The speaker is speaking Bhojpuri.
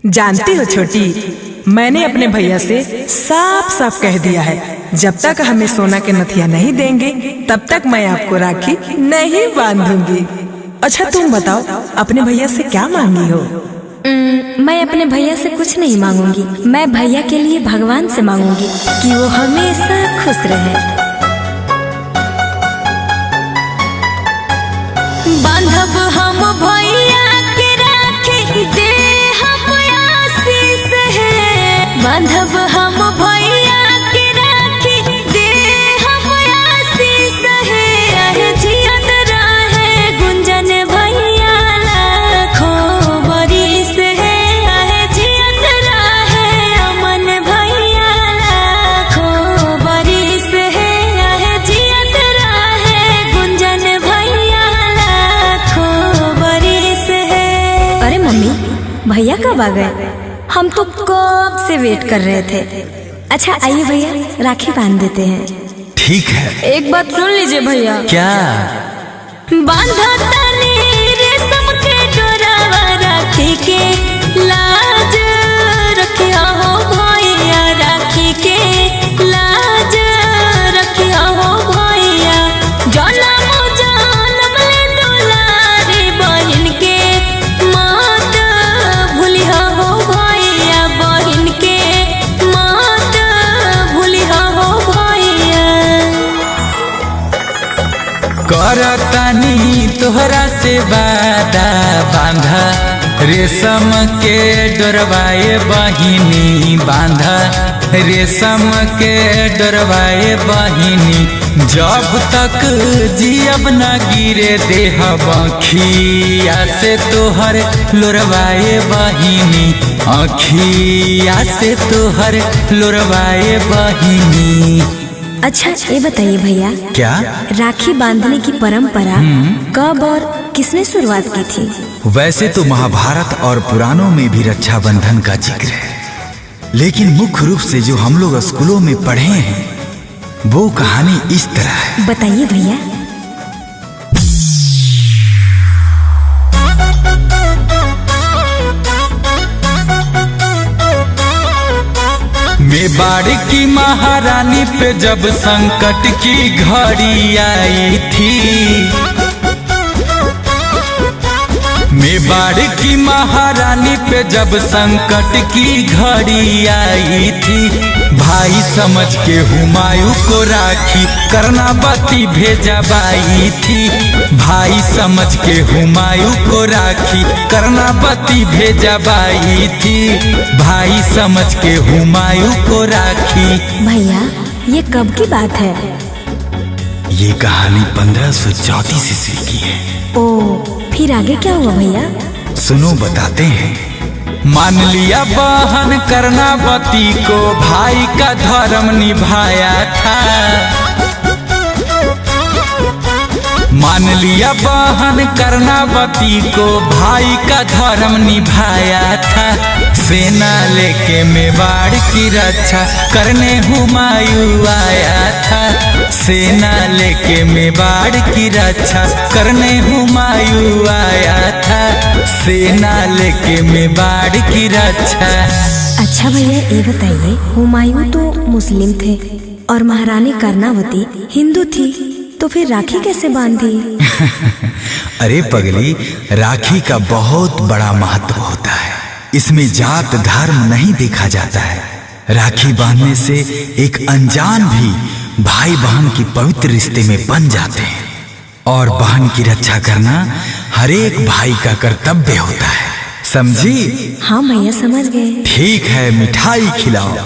जानती हो छोटी, मैंने अपने भैया से साफ साफ कह दिया है, जब तक हमें सोना के नथिया नहीं देंगे तब तक मैं आपको राखी नहीं बांधूंगी। अच्छा तुम बताओ, अपने भैया से क्या मांगी हो? मैं अपने भैया से कुछ नहीं मांगूंगी। मैं भैया के लिए भगवान से मांगूंगी कि वो हमेशा खुश रहे। बांधब हम भैया के राखी, दे हम आशीष है। बांधब हम भैया के राखी, दे हम आशीष है। अरे जियत रहे गुंजन भैया लाखों बरिस है। अरे जियत रहे अमन भैया लाखों बरिस है। अरे जियत रहे गुंजन भैया लाखों बरिस है। अरे मम्मी, भैया कब आ गए? हम तो कब से वेट कर रहे थे। अच्छा आइए भैया, राखी बांध देते हैं। ठीक है। एक बात सुन लीजिए भैया। क्या? बांधा तनी रेशम के डोरावा, राखी के लाज रखिया हो भैया। राखी के लाज रखिया हो भैया। जनम जनम ले दुलारी बहिन के मात भूलिया हो भैया। बहिन के मात भूलिया हो भैया। करतानी तोहरा से वादा, बांधा रेशम के डोरवाए बहिनी। बांधा रेशम के डोरवाए बहिनी। जब तक जियब न गिरे देह बखिया से तोहर लोरवाए बहिनी। अखिया से तोहर लोरवाए बहिनी। अच्छा ये बताइए भैया, क्या? राखी बांधने की परंपरा कब और किसने शुरुआत की थी? वैसे तो महाभारत और पुराणों में भी रक्षाबंधन का जिक्र है, लेकिन मुख्य रूप से जो हम लोग स्कूलों में पढ़े हैं वो कहानी इस तरह है। बताइए भैया। मेवाड़ की महारानी पे जब संकट की घड़ी आई थी। मेवाड़ की महारानी पे जब संकट की घड़ी आई थी। भाई समझ के हुमायूं को राखी कर्णावती भेजवाई थी। भाई समझ के हुमायूं को राखी कर्णावती भेजवाई थी। भाई समझ के हुमायूं को राखी। भैया ये कब की बात है? ये कहानी 1534 ईस्वी की है। ओ, फिर आगे क्या हुआ भैया? सुनो बताते हैं। मान लिया बहन कर्णावती को भाई का धर्म निभाया था। मान लिया बहन कर्णावती को भाई का धर्म निभाया था। सेना लेके मेवाड़ की रक्षा करने हुमायूं आया था। सेना लेके मेवाड़ की रक्षा करने हुमायूं आया था। सेना लेके मेवाड़ की रक्षा। अच्छा भैया ये बताइए, हुमायूं तो मुस्लिम थे और महारानी कर्णावती हिंदू थी, तो फिर राखी कैसे बांधी? अरे पगली, राखी का बहुत बड़ा महत्व होता है। इसमें जात धर्म नहीं देखा जाता है। राखी बांधने से एक अनजान भी भाई बहन की पवित्र रिश्ते में बन जाते हैं, और बहन की रक्षा करना हर एक भाई का कर्तव्य होता है। समझी? हाँ भैया समझ गए। ठीक है, मिठाई खिलाओ।